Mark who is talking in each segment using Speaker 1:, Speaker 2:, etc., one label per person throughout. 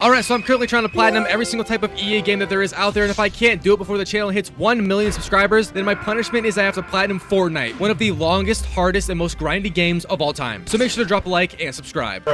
Speaker 1: Alright, so I'm currently trying to platinum every single type of EA game that there is out there, and if I can't do it before the channel hits 1 million subscribers, then my punishment is I have to platinum Fortnite, one of the longest, hardest, and most grindy games of all time. So make sure to drop a like and subscribe.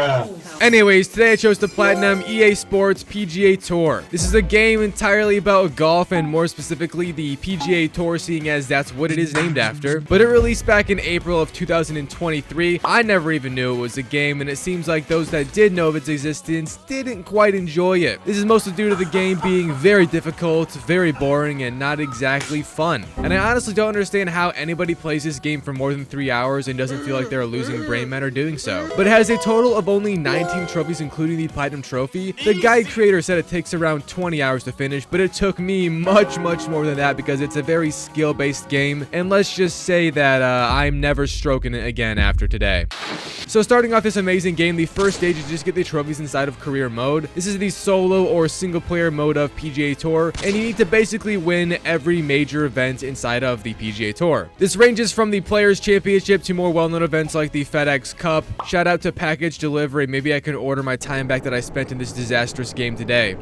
Speaker 1: Anyways, today I chose to platinum EA Sports PGA Tour. This is a game entirely about golf, and more specifically the PGA Tour, seeing as that's what it is named after. But it released back in April of 2023. I never even knew it was a game, and it seems like those that did know of its existence didn't quite enjoy it. This is mostly due to the game being very difficult, very boring, and not exactly fun. And I honestly don't understand how anybody plays this game for more than 3 hours and doesn't feel like they're losing brain matter doing so. But it has a total of only 19 trophies, including the platinum trophy. The guide creator said it takes around 20 hours to finish, but it took me much more than that because it's a very skill-based game, and let's just say that I'm never stroking it again after today. So starting off this amazing game, the first stage is just get the trophies inside of career mode. This is the solo or single player mode of PGA Tour, and you need to basically win every major event inside of the PGA Tour. This ranges from the Players Championship to more well-known events like the FedEx Cup. Shout out to package delivery. Maybe I can order my time back that I spent in this disastrous game today.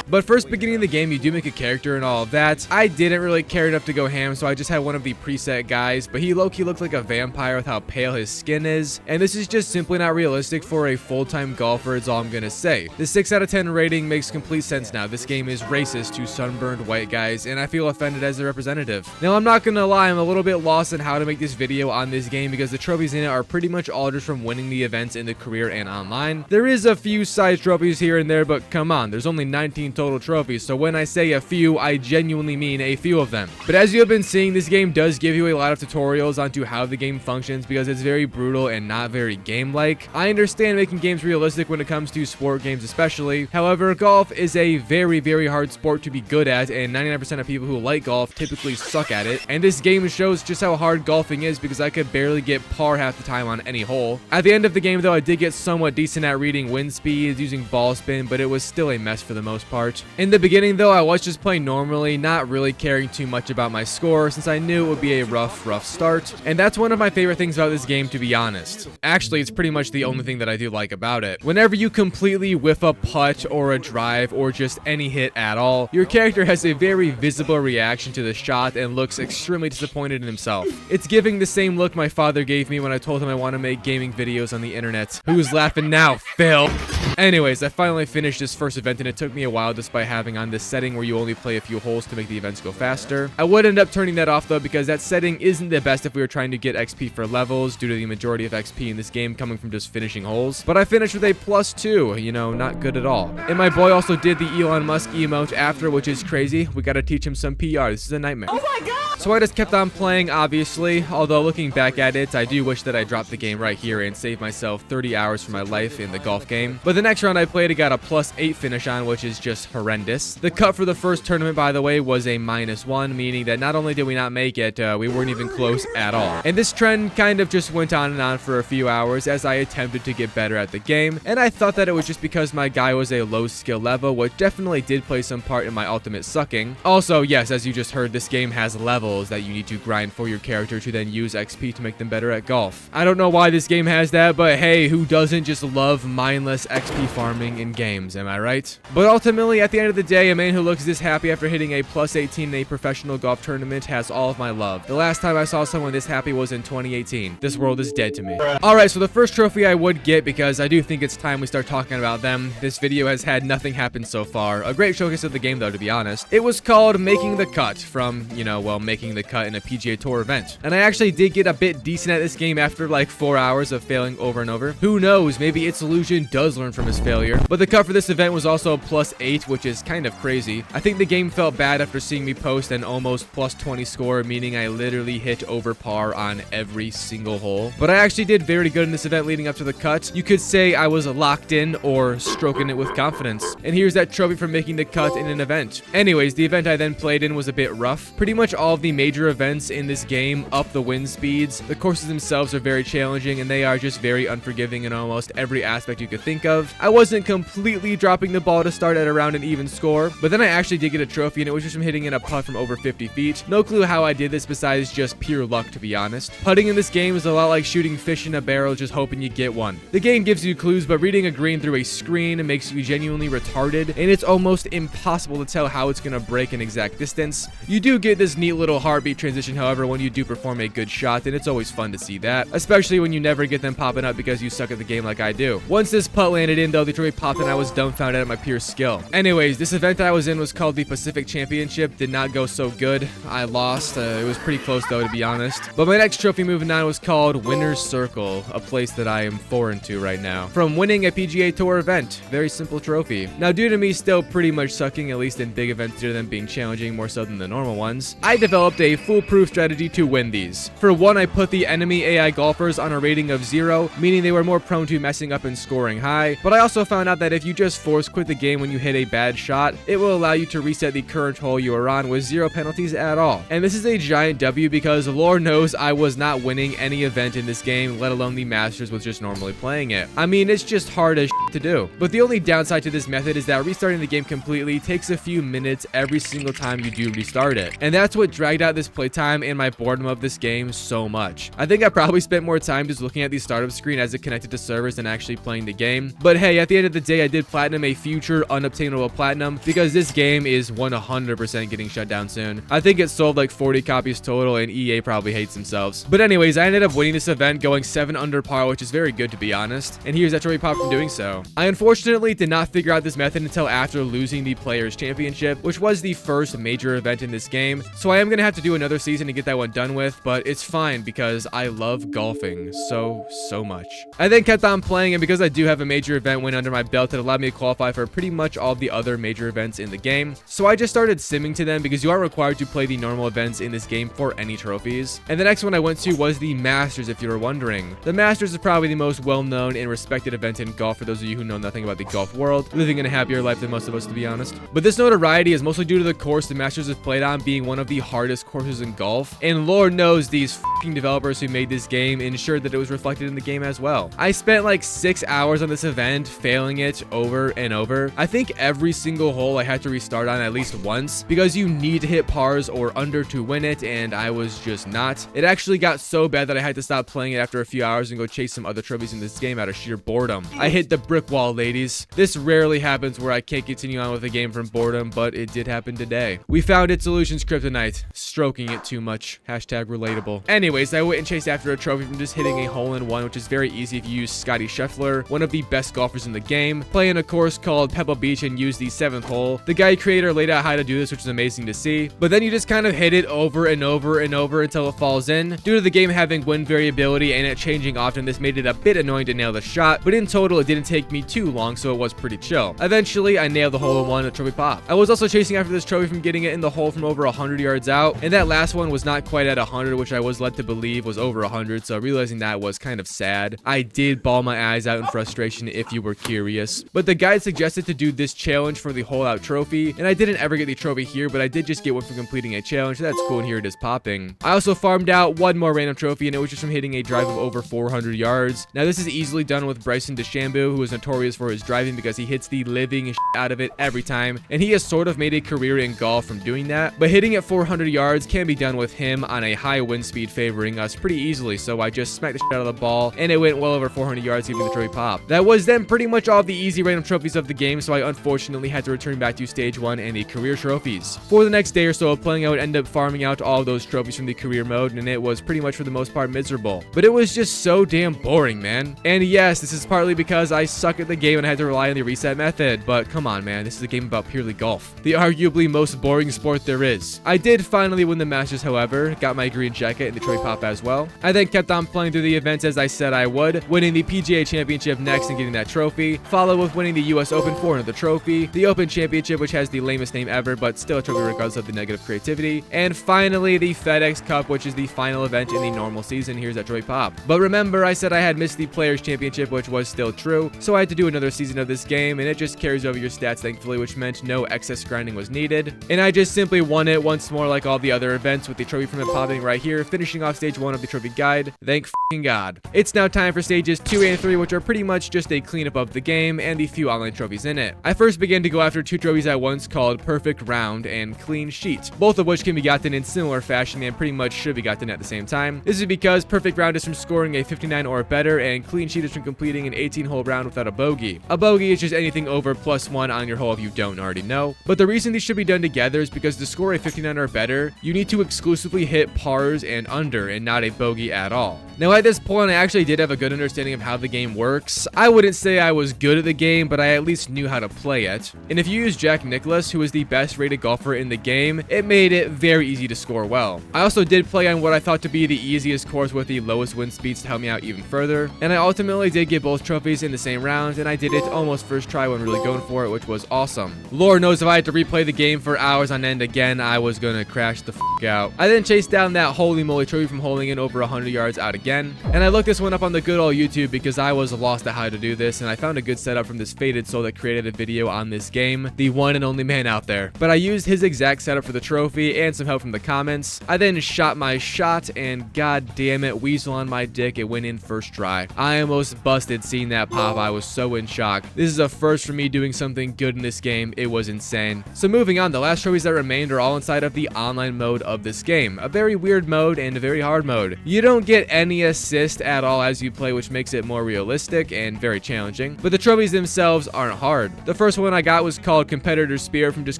Speaker 1: But first, beginning the game, you do make a character and all of that. I didn't really care enough to go ham, so I just had one of the preset guys, but he low-key looked like a vampire with how pale his skin is, and this is just simply not realistic for a full-time golfer, is all I'm gonna say. The 6 out of 10 rating makes complete sense now. This game is racist to sunburned white guys, and I feel offended as a representative. Now, I'm not gonna lie, I'm a little bit lost on how to make this video on this game because the trophies in it are pretty much all just from winning the events in the career and online. There is a few side trophies here and there, but come on, there's only 19 total trophies, so when I say a few, I genuinely mean a few of them. But as you have been seeing, this game does give you a lot of tutorials onto how the game functions because it's very brutal and not very game-like. I understand making games realistic when it comes to sport games especially. However, golf is a very hard sport to be good at, and 99% of people who like golf typically suck at it. And this game shows just how hard golfing is because I could barely get par half the time on any hole. At the end of the game though, I did get somewhat decent at reading wind speeds, using ball spin, but it was still a mess for the most part. In the beginning though, I was just playing normally, not really caring too much about my score since I knew it would be a rough start. And that's one of my favorite things about this game, to be honest. Actually, it's pretty much the only thing that I do like about it. Whenever you completely whiff a putt or a drive or just any hit at all, your character has a very visible reaction to the shot and looks extremely disappointed in himself. It's giving the same look my father gave me when I told him I want to make gaming videos on the internet. Who's laughing now, Phil? Anyways, I finally finished this first event, and it took me a while despite having on this setting where you only play a few holes to make the events go faster. I would end up turning that off though because that setting isn't the best if we were trying to get XP for levels due to the majority of XP in this game coming from just finishing holes. But I finished with a +2, you know, not good at all. And my boy also did the Elon Musk emote after, which is crazy. We gotta teach him some PR. This is a nightmare. Oh my god! So I just kept on playing, obviously, although looking back at it, I do wish that I dropped the game right here and saved myself 30 hours from my life in the golf game. But the next round I played, I got a +8 finish on, which is just horrendous. The cut for the first tournament, by the way, was a -1, meaning that not only did we not make it, we weren't even close at all. And this trend kind of just went on and on for a few hours as I attempted to get better at the game, and I thought that it was just because my guy was a low skill level, which definitely did play some part in my ultimate sucking. Also, yes, as you just heard, this game has levels that you need to grind for your character to then use XP to make them better at golf. I don't know why this game has that, but hey, who doesn't just love mindless XP farming in games, am I right? But ultimately, at the end of the day, a man who looks this happy after hitting a +18 in a professional golf tournament has all of my love. The last time I saw someone this happy was in 2018. This world is dead to me. Alright, so the first trophy I would get, because I do think it's time we start talking about them. This video has had nothing happen so far. A great showcase of the game though, to be honest. It was called Making the Cut from, you know, well, making the cut in a PGA Tour event. And I actually did get a bit decent at this game after like 4 hours of failing over and over. Who knows, maybe Its Ilusion does learn from his failure. But the cut for this event was also a +8, which is kind of crazy. I think the game felt bad after seeing me post an almost +20 score, meaning I literally hit over par on every single hole. But I actually did very good in this event leading up to the cut. You could say I was locked in or stroking it with confidence. And here's that trophy for making the cut in an event. Anyways, the event I then played in was a bit rough. Pretty much all of the major events in this game up the wind speeds. The courses themselves are very challenging, and they are just very unforgiving in almost every aspect you could think of. I wasn't completely dropping the ball to start at around an even score, but then I actually did get a trophy, and it was just from hitting in a putt from over 50 feet. No clue how I did this besides just pure luck, to be honest. Putting in this game is a lot like shooting fish in a barrel, just hoping you get one. The game gives you clues, but reading a green through a screen makes you genuinely retarded, and it's almost impossible to tell how it's going to break an exact distance. You do get this neat little heartbeat transition, however, when you do perform a good shot, and it's always fun to see that, especially when you never get them popping up because you suck at the game like I do. Once this putt landed in, though, the trophy popped and I was dumbfounded at my pure skill. Anyways, this event that I was in was called the Pacific Championship. Did not go so good. I lost. It was pretty close, though, to be honest. But my next trophy moving on was called Winner's Circle, a place that I am foreign to right now. From winning a PGA Tour event. Very simple trophy. Now, due to me still pretty much sucking, at least in big events due to them being challenging more so than the normal ones, I developed a foolproof strategy to win these. For one, I put the enemy AI golfers on a rating of 0, meaning they were more prone to messing up and scoring high, but I also found out that if you just force quit the game when you hit a bad shot, it will allow you to reset the current hole you are on with 0 penalties at all. And this is a giant W because Lord knows I was not winning any event in this game, let alone the Masters with just normally playing it. I mean, it's just hard as to do. But the only downside to this method is that restarting the game completely takes a few minutes every single time you do restart it. And that's what dragged out this playtime and my boredom of this game so much. I think I probably spent more time just looking at the startup screen as it connected to servers than actually playing the game. But hey, at the end of the day, I did platinum a future unobtainable platinum because this game is 100% getting shut down soon. I think it sold like 40 copies total and EA probably hates themselves. But anyways, I ended up winning this event going 7 under par, which is very good to be honest. And here's that trophy pop from doing so. I unfortunately did not figure out this method until after losing the Players Championship, which was the first major event in this game. So I am going to have to do another season to get that one done with, but it's fine because I love golfing so much. I then kept on playing, and because I do have a major event win under my belt, it allowed me to qualify for pretty much all the other major events in the game. So I just started simming to them because you are required to play the normal events in this game for any trophies. And the next one I went to was the Masters, if you were wondering. The Masters is probably the most well-known and respected event in golf for those of you who know nothing about the golf world, living in a happier life than most of us, to be honest. But this notoriety is mostly due to the course the Masters is played on being one of the hardest courses in golf, and Lord knows these f***ing developers who made this game ensured that it was reflected in the game as well. I spent like 6 hours on this event, failing it over and over. I think every single hole I had to restart on at least once because you need to hit pars or under to win it, and I was just not. It actually got so bad that I had to stop playing it after a few hours and go chase some other trophies in this game out of sheer boredom. I hit the brick wall, ladies. This rarely happens where I can't continue on with a game from boredom, but it did happen today. We found Its Ilusion's kryptonite, stroking it too much. Hashtag relatable. Anyways, I went and chased after a trophy from just hitting a hole-in-one, which is very easy if you use Scotty Scheffler, one of the best golfers in the game, playing a course called Pebble Beach and use the 7th hole. The guide creator laid out how to do this, which is amazing to see, but then you just kind of hit it over and over and over until it falls in. Due to the game having wind variability and it changing often, this made it a bit annoying to nail the shot, but in total it didn't take me too long, so it was pretty chill. Eventually, I nailed the hole-in-one, a trophy pop. I was also chasing after this trophy from getting it in the hole from over 100 yards out, and that last one was not quite at 100, which I was led to believe was over 100, so realizing that was kind of sad. I did bawl my eyes out in frustration if you were curious. But the guide suggested to do this challenge for the hole-out trophy, and I didn't ever get the trophy here, but I did just get one for completing a challenge, so that's cool, and here it is popping. I also farmed out one more random trophy, and it was just from hitting a drive of over 400 yards. Now, this is easily done with Bryson DeChambeau, who is notorious for his driving because he hits the living shit out of it every time, and he has sort of made a career in golf from doing that. But hitting at 400 yards can be done with him on a high wind speed favoring us pretty easily, so I just smacked the shit out of the ball, and it went well over 400 yards, giving the trophy pop. That was then pretty much all the easy random trophies of the game, so I unfortunately had to return back to stage 1 and the career trophies. For the next day or so of playing, I would end up farming out all of those trophies from the career mode, and it was pretty much for the most part miserable. But it was just so damn boring, man. And yes, this is partly because I suck at the game and I had to rely on the reset method, but come on, man, this is a game about purely golf, the arguably most boring sport there is. I did finally win the Masters, however, got my green jacket and the trophy pop as well. I then kept on playing through the events as I said I would, winning the PGA Championship next and getting that trophy, followed with winning the US Open for another trophy, the Open Championship, which has the lamest name ever, but still a trophy regardless of the negative creativity, and finally the FedEx Cup, which is the final event in the normal season. Here's that trophy pop. But remember, I said I had missed the Players Championship, which was still true, so I had to do another season of this game, and it just carries over your stats, thankfully, which meant no excess grinding was needed. And I just simply won it once more like all the other events, with the trophy from it popping right here, finishing off stage 1 of the trophy guide. Thank f***ing God. It's now time for stages 2 and 3, which are pretty much just a clean cleanup of the game and the few online trophies in it. I first began to go after 2 trophies at once called Perfect Round and Clean Sheet, both of which can be gotten in similar fashion and pretty much should be gotten at the same time. This is because Perfect Round is from scoring a 59 or better, and Clean Sheet is from completing an 18-hole round without a bogey. A bogey is just anything over +1 on your hole if you don't already know. But the reason these should be done together is because to score a 59 or better, you need to exclusively hit pars and under and not a bogey at all. Now at this point, I actually did have a good understanding of how the game works. I wouldn't say I was good at the game, but I at least knew how to play it. And if you use Jack Nicklaus, who is the best rated golfer in the game, it made it very easy to score well. I also did play on what I thought to be the easiest course with the lowest wind speeds to help me out even further. And I ultimately did get both trophies in the same round, and I did it almost first try when really going for it, which was awesome. Lord knows if I had to replay the game for hours on end again, I was gonna crash the f out. I then chased down that holy moly trophy from holding in over 100 yards out again. And I looked this one up on the good old YouTube because I was lost at how to do this, and I found a good setup from this faded soul that created a video on this game, the one and only man out there. But I used his exact setup for the trophy and some help from the comments. I then shot my shot, and god damn it, weasel on my dick, it went in first try. I almost busted seeing that pop. I was so in shock. This is a first for me doing something good in this game. It was insane. So moving on, the last trophies that remained are all inside of the online mode of this game. A very weird mode and a very hard mode. You don't get any assist at all as you play, which makes it more realistic and very challenging. But the trophies themselves aren't hard. The first one I got was called Competitor Spear from just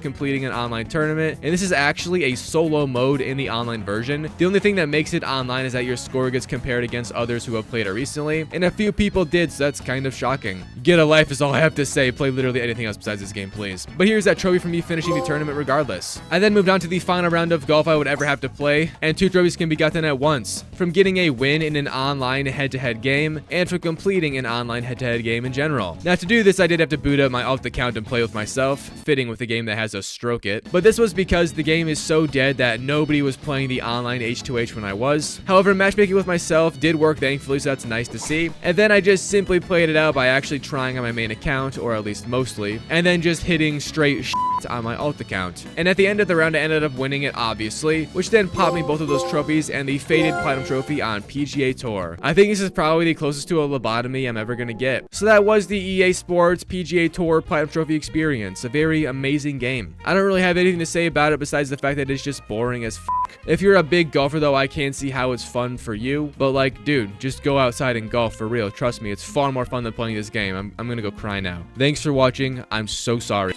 Speaker 1: completing an online tournament, and this is actually a solo mode in the online version. The only thing that makes it online is that your score gets compared against others who have played it recently, and a few people did, so that's kind of shocking. Get a life is all I have to say. Play literally anything else besides this game, please. But here's that trophy from me finishing the tournament regardless. I then moved on to the final round of golf I would ever have to play, and 2 trophies can be gotten at once, from getting a win in an online head-to-head game and from completing an online head-to-head game in general. Now to do this, I did have to boot up my alt account and play with myself, fitting with a game that has a stroke it. But this was because the game is so dead that nobody was playing the online H2H when I was. However, matchmaking with myself did work thankfully, so that's nice to see. And then I just simply played it out by actually trying on my main account, or at least mostly, and then just hitting straight shit on my alt account. And at the end of the round, I ended up winning it, obviously, which then popped me both of those trophies and the faded platinum trophy on PGA Tour. I think this is probably the closest to a lobotomy I'm ever gonna get. So that was the EA Sports PGA Tour Platinum Trophy experience. A very amazing game. I don't really have anything to say about it besides the fact that it's just boring as f. If you're a big golfer though, I can see how it's fun for you. But like, dude, just go outside and golf for real. Trust me, it's far more fun than playing this game. I'm gonna go cry now. Thanks for watching. I'm so sorry.